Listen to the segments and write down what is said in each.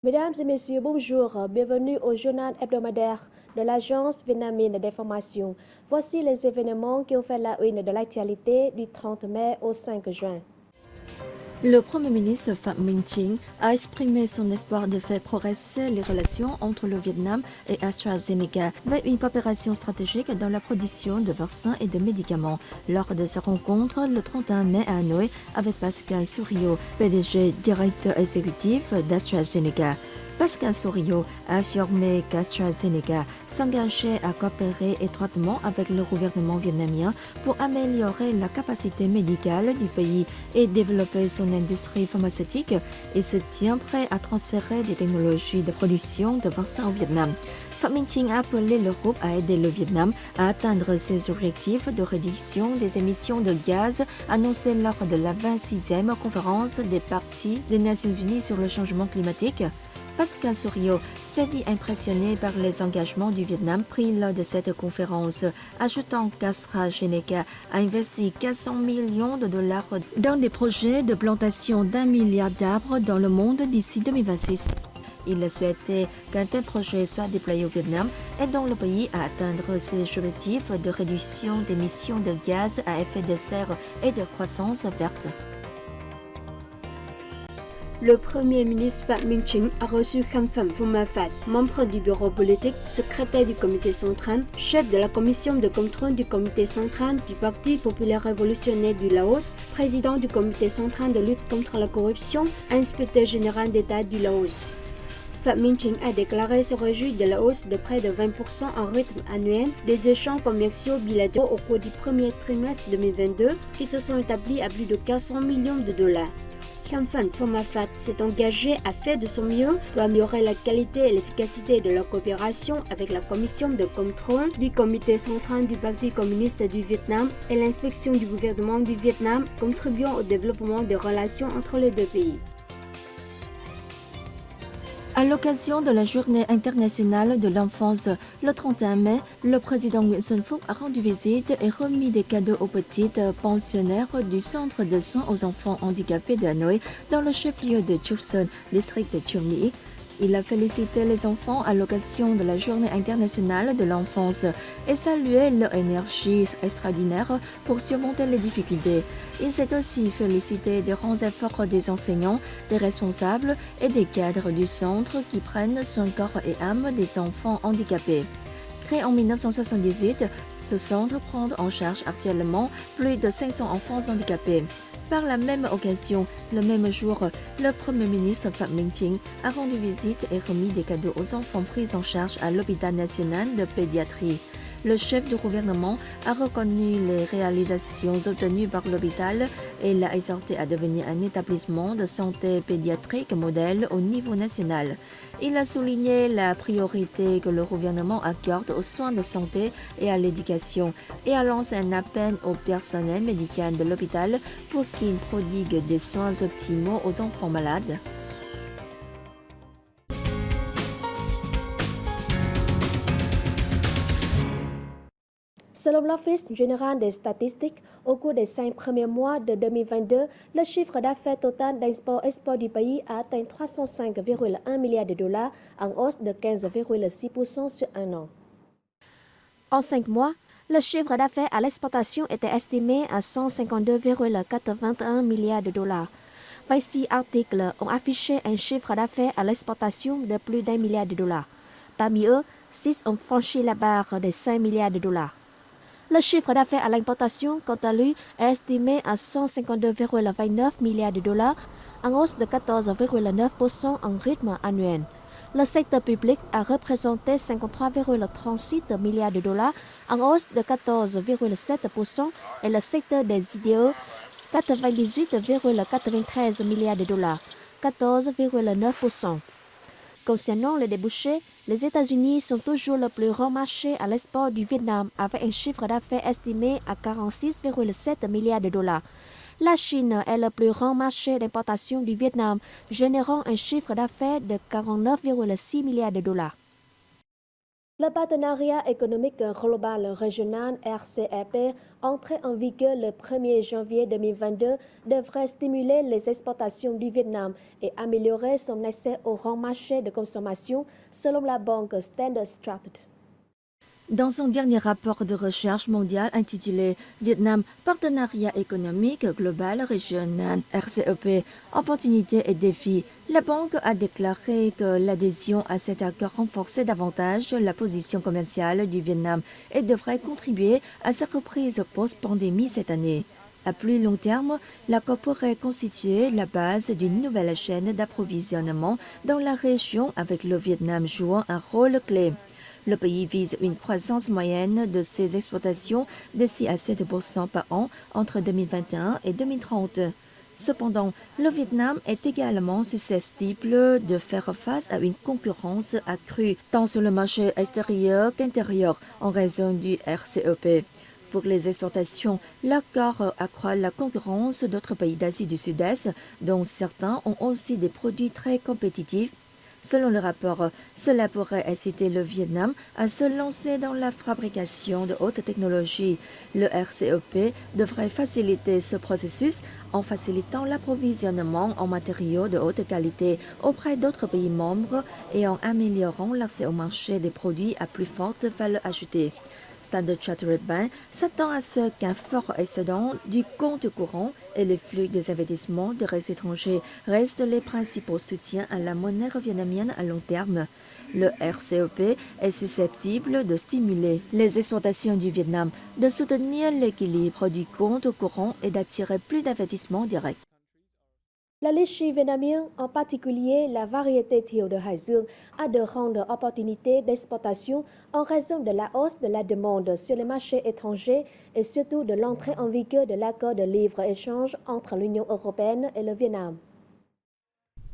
Mesdames et messieurs, bonjour. Bienvenue au journal hebdomadaire de l'Agence vietnamienne d'information. Voici les événements qui ont fait la une de l'actualité du 30 mai au 5 juin. Le Premier ministre Phạm Minh Chính a exprimé son espoir de faire progresser les relations entre le Vietnam et AstraZeneca vers une coopération stratégique dans la production de vaccins et de médicaments lors de sa rencontre le 31 mai à Hanoï avec Pascal Soriot, PDG directeur exécutif d'AstraZeneca. Pascal Soriot a affirmé qu'AstraZeneca s'engageait à coopérer étroitement avec le gouvernement vietnamien pour améliorer la capacité médicale du pays et développer son industrie pharmaceutique et se tient prêt à transférer des technologies de production de vaccins au Vietnam. Phạm Minh Chính a appelé l'Europe à aider le Vietnam à atteindre ses objectifs de réduction des émissions de gaz annoncés lors de la 26e conférence des parties des Nations Unies sur le changement climatique. Pascal Soriot s'est dit impressionné par les engagements du Vietnam pris lors de cette conférence, ajoutant qu'AstraZeneca a investi 400 millions de dollars dans des projets de plantation d'1 milliard d'arbres dans le monde d'ici 2026. Il a souhaité qu'un tel projet soit déployé au Vietnam, aidant le pays à atteindre ses objectifs de réduction d'émissions de gaz à effet de serre et de croissance verte. Le Premier ministre Phạm Minh Chính a reçu Kham Phan Phamaphat, membre du bureau politique, secrétaire du comité central, chef de la commission de contrôle du comité central du Parti populaire révolutionnaire du Laos, président du comité central de lutte contre la corruption, inspecteur général d'État du Laos. Phạm Minh Chính a déclaré se réjouir de la hausse de près de 20% en rythme annuel des échanges commerciaux bilatéraux au cours du premier trimestre 2022 qui se sont établis à plus de 400 millions de dollars. Kham Phan Phamaphat s'est engagé à faire de son mieux pour améliorer la qualité et l'efficacité de la coopération avec la commission de contrôle du comité central du Parti communiste du Vietnam et l'inspection du gouvernement du Vietnam, contribuant au développement des relations entre les deux pays. À l'occasion de la Journée internationale de l'enfance, le 31 mai, le président Nguyễn Xuân Phúc a rendu visite et remis des cadeaux aux petites pensionnaires du Centre de soins aux enfants handicapés de Hanoï dans le chef-lieu de Chuk Son, district de Trường Mỹ. Il a félicité les enfants à l'occasion de la Journée internationale de l'enfance et salué leur énergie extraordinaire pour surmonter les difficultés. Il s'est aussi félicité des grands efforts des enseignants, des responsables et des cadres du centre qui prennent soin corps et âme des enfants handicapés. Créé en 1978, ce centre prend en charge actuellement plus de 500 enfants handicapés. Par la même occasion, le même jour, le Premier ministre Phạm Minh Chính a rendu visite et remis des cadeaux aux enfants pris en charge à l'hôpital national de pédiatrie. Le chef du gouvernement a reconnu les réalisations obtenues par l'hôpital et l'a exhorté à devenir un établissement de santé pédiatrique modèle au niveau national. Il a souligné la priorité que le gouvernement accorde aux soins de santé et à l'éducation et a lancé un appel au personnel médical de l'hôpital pour qu'il prodigue des soins optimaux aux enfants malades. Selon l'Office général des statistiques, au cours des 5 premiers mois de 2022, le chiffre d'affaires total d'import-export du pays a atteint 305,1 milliards de dollars, en hausse de 15,6% sur un an. En 5 mois, le chiffre d'affaires à l'exportation était estimé à 152,81 milliards de dollars. 26 articles ont affiché un chiffre d'affaires à l'exportation de plus d'1 milliard de dollars. Parmi eux, 6 ont franchi la barre des 5 milliards de dollars. Le chiffre d'affaires à l'importation, quant à lui, est estimé à 152,29 milliards de dollars, en hausse de 14,9% en rythme annuel. Le secteur public a représenté 53,36 milliards de dollars, en hausse de 14,7%, et le secteur des idéaux, 98,93 milliards de dollars, 14,9%. Concernant les débouchés, les États-Unis sont toujours le plus grand marché à l'export du Vietnam avec un chiffre d'affaires estimé à 46,7 milliards de dollars. La Chine est le plus grand marché d'importation du Vietnam, générant un chiffre d'affaires de 49,6 milliards de dollars. Le partenariat économique global régional RCEP, entré en vigueur le 1er janvier 2022, devrait stimuler les exportations du Vietnam et améliorer son accès au grand marché de consommation, selon la banque Standard Chartered. Dans son dernier rapport de recherche mondiale intitulé Vietnam, partenariat économique global régional RCEP, opportunités et défis, la banque a déclaré que l'adhésion à cet accord renforçait davantage la position commerciale du Vietnam et devrait contribuer à sa reprise post-pandémie cette année. À plus long terme, l'accord pourrait constituer la base d'une nouvelle chaîne d'approvisionnement dans la région avec le Vietnam jouant un rôle clé. Le pays vise une croissance moyenne de ses exportations de 6 à 7% par an entre 2021 et 2030. Cependant, le Vietnam est également susceptible de faire face à une concurrence accrue, tant sur le marché extérieur qu'intérieur, en raison du RCEP. Pour les exportations, l'accord accroît la concurrence d'autres pays d'Asie du Sud-Est, dont certains ont aussi des produits très compétitifs. Selon le rapport, cela pourrait inciter le Vietnam à se lancer dans la fabrication de haute technologie. Le RCEP devrait faciliter ce processus en facilitant l'approvisionnement en matériaux de haute qualité auprès d'autres pays membres et en améliorant l'accès au marché des produits à plus forte valeur ajoutée. Standard Chartered Bank s'attend à ce qu'un fort excédent du compte courant et les flux des investissements de restes étrangers restent les principaux soutiens à la monnaie vietnamienne à long terme. Le RCEP est susceptible de stimuler les exportations du Vietnam, de soutenir l'équilibre du compte courant et d'attirer plus d'investissements directs. La litchi vietnamienne, en particulier la variété Thieu de Hải Dương, a de grandes opportunités d'exportation en raison de la hausse de la demande sur les marchés étrangers et surtout de l'entrée en vigueur de l'accord de libre-échange entre l'Union européenne et le Vietnam.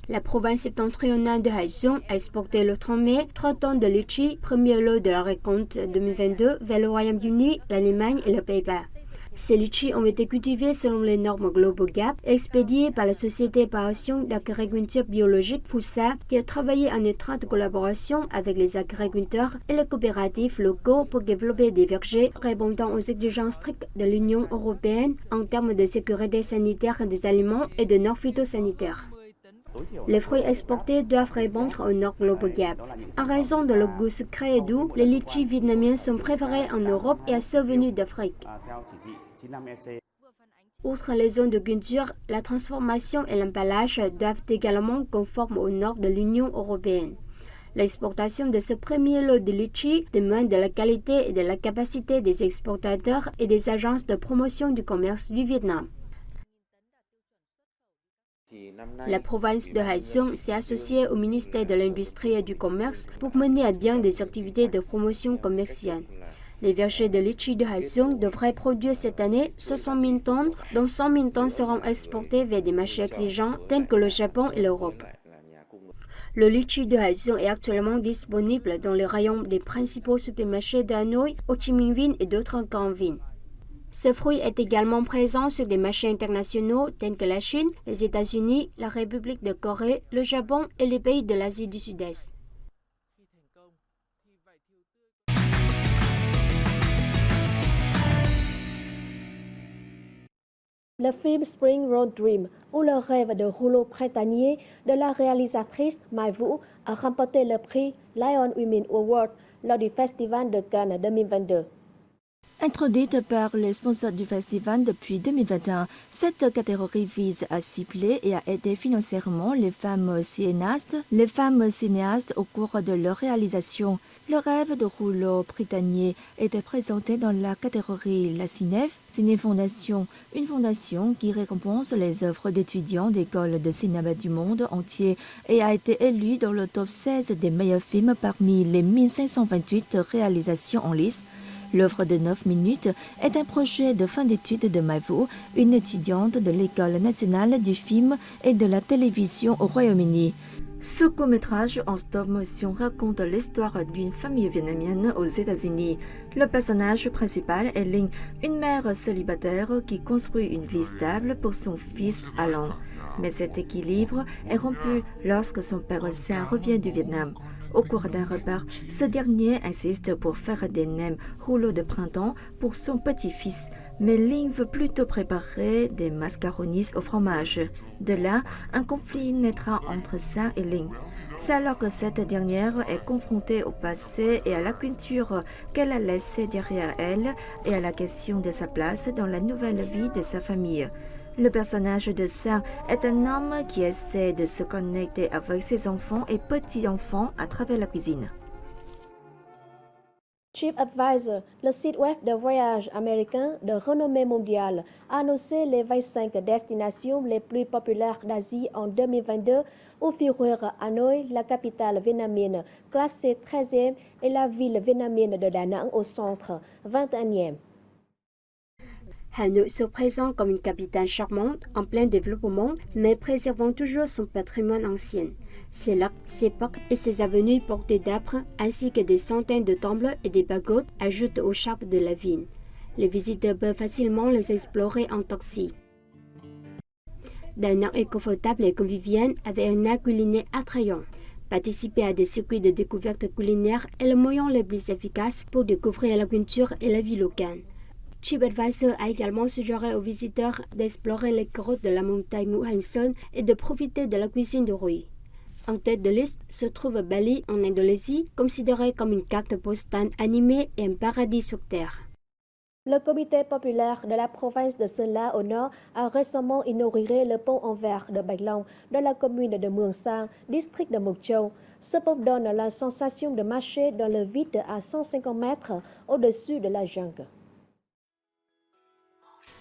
La province septentrionale de Hải Dương a exporté le 30 mai 3 tonnes de litchi, premier lot de la récolte 2022, vers le Royaume-Uni, l'Allemagne et les Pays-Bas. Ces litchis ont été cultivés selon les normes Global Gap et expédiés par la Société Éparation d'agriculture biologique FUSA qui a travaillé en étroite collaboration avec les agriculteurs et les coopératives locaux pour développer des vergers répondant aux exigences strictes de l'Union européenne en termes de sécurité sanitaire des aliments et de normes phytosanitaires. Les fruits exportés doivent répondre aux normes Global Gap. En raison de leur goût sucré et doux, les litchis vietnamiens sont préférés en Europe et à ceux venus d'Afrique. Outre les zones de culture, la transformation et l'emballage doivent également conformes aux normes de l'Union européenne. L'exportation de ce premier lot de litchi demande de la qualité et de la capacité des exportateurs et des agences de promotion du commerce du Vietnam. La province de Hải Dương s'est associée au ministère de l'Industrie et du Commerce pour mener à bien des activités de promotion commerciale. Les vergers de litchi de Hải Dương devraient produire cette année 60 000 tonnes, dont 100 000 tonnes seront exportées vers des marchés exigeants tels que le Japon et l'Europe. Le litchi de Hải Dương est actuellement disponible dans les rayons des principaux supermarchés d'Hanoï, Ho Chi Minh Ville et d'autres grandes villes. Ce fruit est également présent sur des marchés internationaux tels que la Chine, les États-Unis, la République de Corée, le Japon et les pays de l'Asie du Sud-Est. Le film Spring Road Dream, ou le rêve de rouleau printanier de la réalisatrice Mai Vũ, a remporté le prix Lion Women Award lors du Festival de Cannes 2022. Introduite par les sponsors du festival depuis 2021, cette catégorie vise à cibler et à aider financièrement les femmes cinéastes au cours de leur réalisation. Le rêve de rouleau printanier était présenté dans la catégorie La Cinef, Ciné-Fondation, une fondation qui récompense les œuvres d'étudiants d'écoles de cinéma du monde entier et a été élue dans le top 16 des meilleurs films parmi les 1528 réalisations en lice. L'œuvre de 9 minutes est un projet de fin d'études de Mai Vũ, une étudiante de l'École nationale du film et de la télévision au Royaume-Uni. Ce court-métrage en stop-motion raconte l'histoire d'une famille vietnamienne aux États-Unis. Le personnage principal est Linh, une mère célibataire qui construit une vie stable pour son fils Alan. Mais cet équilibre est rompu lorsque son père Sa revient du Vietnam. Au cours d'un repas, ce dernier insiste pour faire des nems rouleaux de printemps pour son petit-fils, mais Ling veut plutôt préparer des mascaronis au fromage. De là, un conflit naîtra entre Sang et Ling. C'est alors que cette dernière est confrontée au passé et à la culture qu'elle a laissée derrière elle et à la question de sa place dans la nouvelle vie de sa famille. Le personnage de Sang est un homme qui essaie de se connecter avec ses enfants et petits-enfants à travers la cuisine. TripAdvisor, le site web de voyage américain de renommée mondiale, a annoncé les 25 destinations les plus populaires d'Asie en 2022, où figurent Hanoï, la capitale vietnamienne, classée 13e, et la ville vietnamienne de Da Nang au centre, 21e. Hanoï se présente comme une capitale charmante, en plein développement, mais préservant toujours son patrimoine ancien. Ses lacs, ses parcs et ses avenues bordées d'arbres, ainsi que des centaines de temples et des pagodes, ajoutent au charme de la ville. Les visiteurs peuvent facilement les explorer en taxi. Da Nang est confortable et convivial avec un art culinaire attrayant. Participer à des circuits de découverte culinaire est le moyen le plus efficace pour découvrir la culture et la vie locale. TripAdvisor a également suggéré aux visiteurs d'explorer les grottes de la montagne Ngũ Hành Sơn et de profiter de la cuisine de rue. En tête de liste se trouve Bali en Indonésie, considéré comme une carte postale animée et un paradis sur terre. Le comité populaire de la province de Sơn La au nord a récemment inauguré le pont en verre de Bạch Long dans la commune de Mường Sang, district de Mộc Châu. Ce pont donne la sensation de marcher dans le vide à 150 mètres au-dessus de la jungle.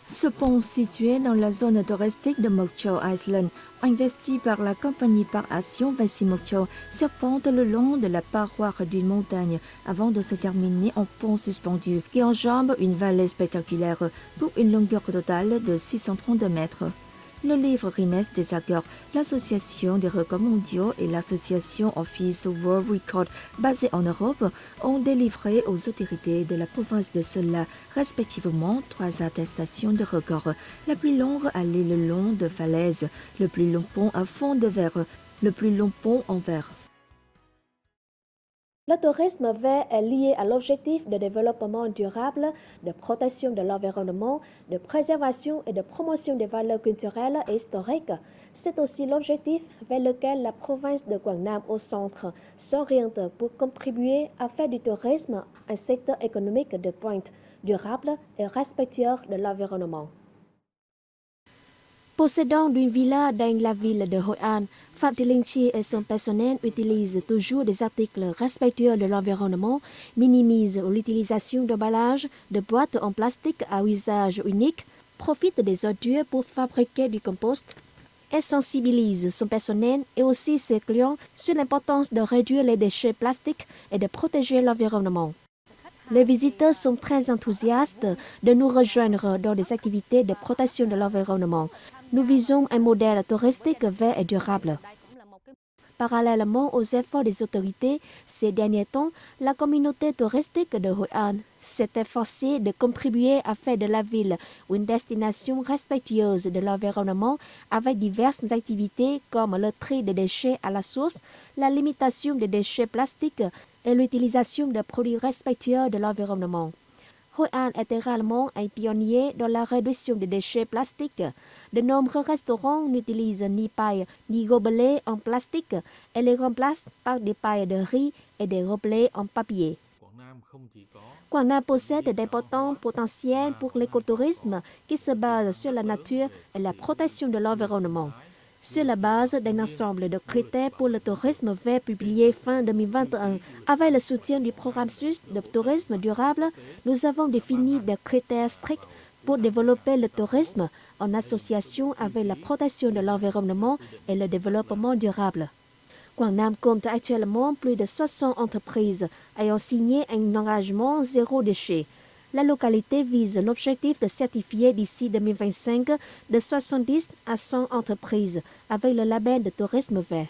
Ce pont situé dans la zone touristique de Mộc Châu Island, investi par la compagnie Parc Action Vinci Mộc Châu, serpente le long de la paroi d'une montagne avant de se terminer en pont suspendu qui enjambe une vallée spectaculaire pour une longueur totale de 632 mètres. Le livre Guinness des accords, l'association des records mondiaux et l'association Office World Record basée en Europe ont délivré aux autorités de la province de Sơn La respectivement 3 attestations de records. La plus longue allée le long de falaises, le plus long pont à fond de verre, le plus long pont en verre. Le tourisme vert est lié à l'objectif de développement durable, de protection de l'environnement, de préservation et de promotion des valeurs culturelles et historiques. C'est aussi l'objectif vers lequel la province de Quảng Nam au centre s'oriente pour contribuer à faire du tourisme un secteur économique de pointe, durable et respectueux de l'environnement. Possédant d'une villa dans la ville de Hội An, Phạm Thị Linh Chi et son personnel utilisent toujours des articles respectueux de l'environnement, minimisent l'utilisation d'emballages, de boîtes en plastique à usage unique, profitent des ordures pour fabriquer du compost et sensibilise son personnel et aussi ses clients sur l'importance de réduire les déchets plastiques et de protéger l'environnement. Les visiteurs sont très enthousiastes de nous rejoindre dans des activités de protection de l'environnement. Nous visons un modèle touristique vert et durable. Parallèlement aux efforts des autorités, ces derniers temps, la communauté touristique de Hội An s'est efforcée de contribuer à faire de la ville une destination respectueuse de l'environnement avec diverses activités comme le tri des déchets à la source, la limitation des déchets plastiques et l'utilisation de produits respectueux de l'environnement. Hội An est également un pionnier dans la réduction des déchets plastiques. De nombreux restaurants n'utilisent ni pailles ni gobelets en plastique et les remplacent par des pailles de riz et des gobelets en papier. Quảng Nam possède d'importants potentiels pour l'écotourisme qui se base sur la nature et la protection de l'environnement. Sur la base d'un ensemble de critères pour le tourisme vert publié fin 2021, avec le soutien du programme suisse de tourisme durable, nous avons défini des critères stricts pour développer le tourisme en association avec la protection de l'environnement et le développement durable. Quảng Nam compte actuellement plus de 60 entreprises ayant signé un engagement zéro déchet. La localité vise l'objectif de certifier d'ici 2025 de 70 à 100 entreprises avec le label de tourisme vert.